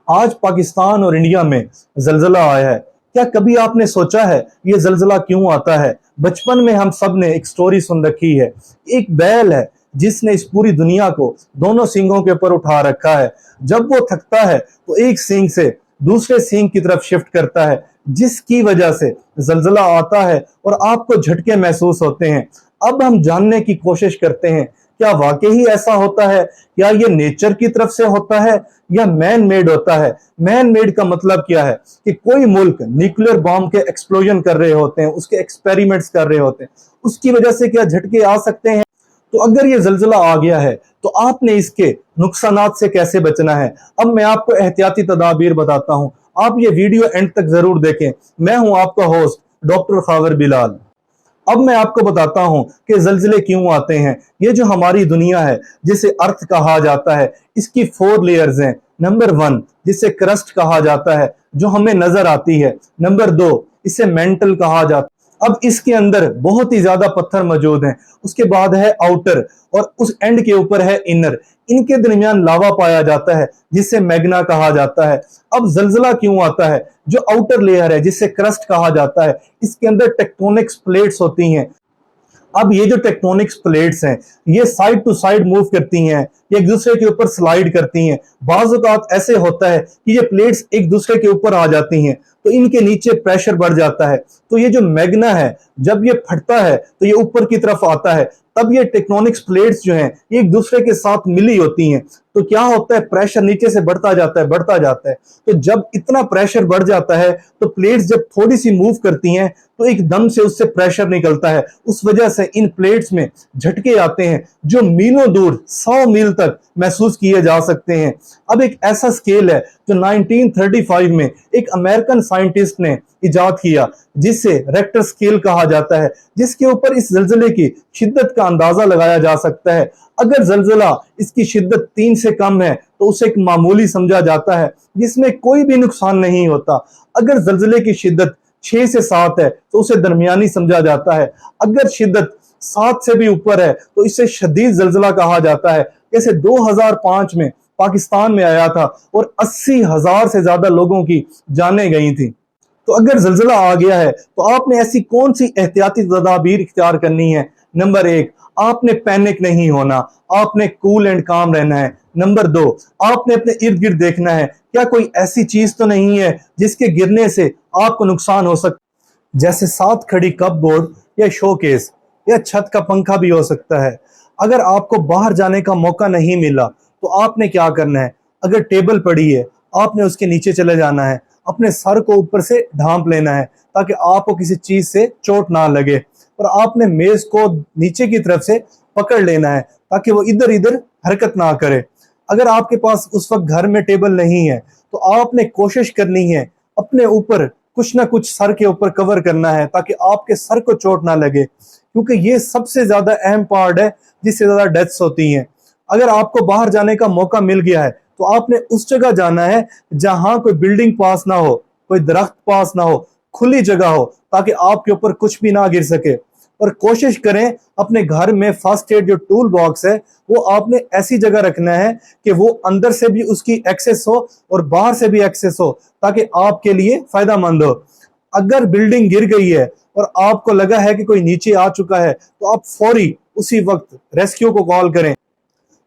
آج پاکستان اور انڈیا میں زلزلہ آیا ہے۔ کیا کبھی آپ نے سوچا ہے یہ زلزلہ کیوں آتا ہے؟ بچپن میں ہم سب نے ایک سٹوری سن رکھی ہے، ایک بیل ہے جس نے اس پوری دنیا کو دونوں سینگوں کے اوپر اٹھا رکھا ہے۔ جب وہ تھکتا ہے تو ایک سینگ سے دوسرے سینگ کی طرف شفٹ کرتا ہے، جس کی وجہ سے زلزلہ آتا ہے اور آپ کو جھٹکے محسوس ہوتے ہیں۔ اب ہم جاننے کی کوشش کرتے ہیں کیا واقعی ایسا ہوتا ہے؟ کیا یہ نیچر کی طرف سے ہوتا ہے یا مین میڈ ہوتا ہے؟ مین میڈ کا مطلب کیا ہے کہ کوئی ملک نیوکلیر بام کے ایکسپلوژن کر رہے ہوتے ہیں، اس کے ایکسپیریمنٹس کر رہے ہوتے ہیں، اس کی وجہ سے کیا جھٹکے آ سکتے ہیں؟ تو اگر یہ زلزلہ آ گیا ہے تو آپ نے اس کے نقصانات سے کیسے بچنا ہے؟ اب میں آپ کو احتیاطی تدابیر بتاتا ہوں، آپ یہ ویڈیو اینڈ تک ضرور دیکھیں۔ میں ہوں آپ کا ہوسٹ ڈاکٹر خاور بلال۔ اب میں آپ کو بتاتا ہوں کہ زلزلے کیوں آتے ہیں۔ یہ جو ہماری دنیا ہے جسے ارتھ کہا جاتا ہے، اس کی 4 لیئرز ہیں۔ نمبر 1 جسے کرسٹ کہا جاتا ہے جو ہمیں نظر آتی ہے۔ نمبر 2 اسے مینٹل کہا جاتا ہے۔ اب اس کے اندر بہت ہی زیادہ پتھر موجود ہیں۔ اس کے بعد ہے آؤٹر اور اس اینڈ کے اوپر ہے انر۔ ان کے درمیان لاوا پایا جاتا ہے جسے میگنا کہا جاتا ہے۔ اب زلزلہ کیوں آتا ہے؟ جو آؤٹر لیئر ہے جسے کرسٹ کہا جاتا ہے، اس کے اندر ٹیکٹونکس پلیٹس ہوتی ہیں۔ اب یہ جو ٹیکٹونکس پلیٹس ہیں یہ سائیڈ ٹو سائیڈ موو کرتی ہیں، یہ ایک دوسرے کے اوپر سلائیڈ کرتی ہیں۔ بعض اوقات ایسے ہوتا ہے کہ یہ پلیٹس ایک دوسرے کے اوپر آ جاتی ہیں تو ان کے نیچے پریشر بڑھ جاتا ہے، تو یہ جو میگنا ہے جب یہ پھٹتا ہے تو یہ اوپر کی طرف آتا ہے، تب یہ ٹیکٹونکس پلیٹس جو ہیں یہ ایک دوسرے کے ساتھ ملی ہوتی ہیں، تو کیا ہوتا ہے پریشر نیچے سے بڑھتا جاتا ہے۔ تو جب اتنا پریشر بڑھ جاتا ہے تو پلیٹس جب تھوڑی سی موو کرتی ہیں تو ایک دم سے اس سے پریشر نکلتا ہے، اس وجہ سے ان پلیٹس میں جھٹکے آتے ہیں جو میلوں دور 100 میل تک محسوس کیے جا سکتے ہیں۔ اب ایک ایسا سکیل ہے جو 1935 میں ایک امریکن سائنٹسٹ نے ایجاد کیا جس سے ریکٹر سکیل کہا جاتا ہے، جس کے اوپر اس زلزلے کی شدت کا اندازہ لگایا جا سکتا ہے۔ اگر زلزلہ اس کی شدت 3 سے کم ہے تو اسے ایک معمولی سمجھا جاتا ہے جس میں کوئی بھی نقصان نہیں ہوتا۔ اگر زلزلے کی شدت 6 سے 7 ہے تو اسے درمیانی سمجھا جاتا ہے۔ اگر شدت 7 سے بھی اوپر ہے تو اسے شدید زلزلہ کہا جاتا ہے۔ جیسے 2005 میں پاکستان میں آیا تھا اور 80,000 سے زیادہ لوگوں کی جانیں گئی تھیں۔ تو اگر زلزلہ آ گیا ہے تو آپ نے ایسی کون سی احتیاطی تدابیر اختیار کرنی ہے؟ نمبر 1 آپ نے پینک نہیں ہونا، آپ نے کول اینڈ کام رہنا ہے۔ نمبر 2 آپ نے اپنے ارد گرد دیکھنا ہے کیا کوئی ایسی چیز تو نہیں ہے جس کے گرنے سے آپ کو نقصان ہو سکتا، جیسے ساتھ کھڑی کپ بورڈ یا شو کیس یا چھت کا پنکھا بھی ہو سکتا ہے۔ اگر آپ کو باہر جانے کا موقع نہیں ملا تو آپ نے کیا کرنا ہے؟ اگر ٹیبل پڑی ہے آپ نے اس کے نیچے چلے جانا ہے، اپنے سر کو اوپر سے ڈھانپ لینا ہے تاکہ آپ کو کسی چیز سے چوٹ نہ لگے، اور آپ نے میز کو نیچے کی طرف سے پکڑ لینا ہے تاکہ وہ ادھر ادھر حرکت نہ کرے۔ اگر آپ کے پاس اس وقت گھر میں ٹیبل نہیں ہے تو آپ نے کوشش کرنی ہے اپنے اوپر کچھ نہ کچھ سر کے اوپر کور کرنا ہے تاکہ آپ کے سر کو چوٹ نہ لگے، کیونکہ یہ سب سے زیادہ اہم پارٹ ہے جس سے زیادہ ڈیتھس ہوتی ہیں۔ اگر آپ کو باہر جانے کا موقع مل گیا ہے تو آپ نے اس جگہ جانا ہے جہاں کوئی بلڈنگ پاس نہ ہو، کوئی درخت پاس نہ ہو، کھلی جگہ ہو تاکہ آپ کے اوپر کچھ بھی نہ گر سکے۔ اور کوشش کریں اپنے گھر میں فرسٹ ایڈ جو ٹول باکس ہے وہ آپ نے ایسی جگہ رکھنا ہے کہ وہ اندر سے بھی اس کی ایکسس ہو اور باہر سے بھی ایکسس ہو تاکہ آپ کے لیے فائدہ مند ہو۔ اگر بلڈنگ گر گئی ہے اور آپ کو لگا ہے کہ کوئی نیچے آ چکا ہے تو آپ فوری اسی وقت ریسکیو کو کال کریں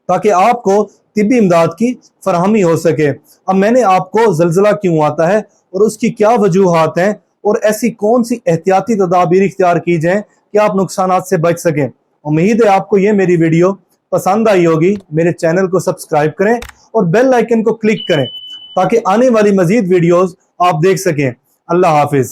تاکہ آپ کو طبی امداد کی فراہمی ہو سکے۔ اب میں نے آپ کو زلزلہ کیوں آتا ہے اور اس کی کیا وجوہات ہیں اور ایسی کون سی احتیاطی تدابیر اختیار کی جائیں کہ آپ نقصانات سے بچ سکیں۔ امید ہے آپ کو یہ میری ویڈیو پسند آئی ہوگی۔ میرے چینل کو سبسکرائب کریں اور بیل آئیکن کو کلک کریں تاکہ آنے والی مزید ویڈیوز آپ دیکھ سکیں۔ اللہ حافظ۔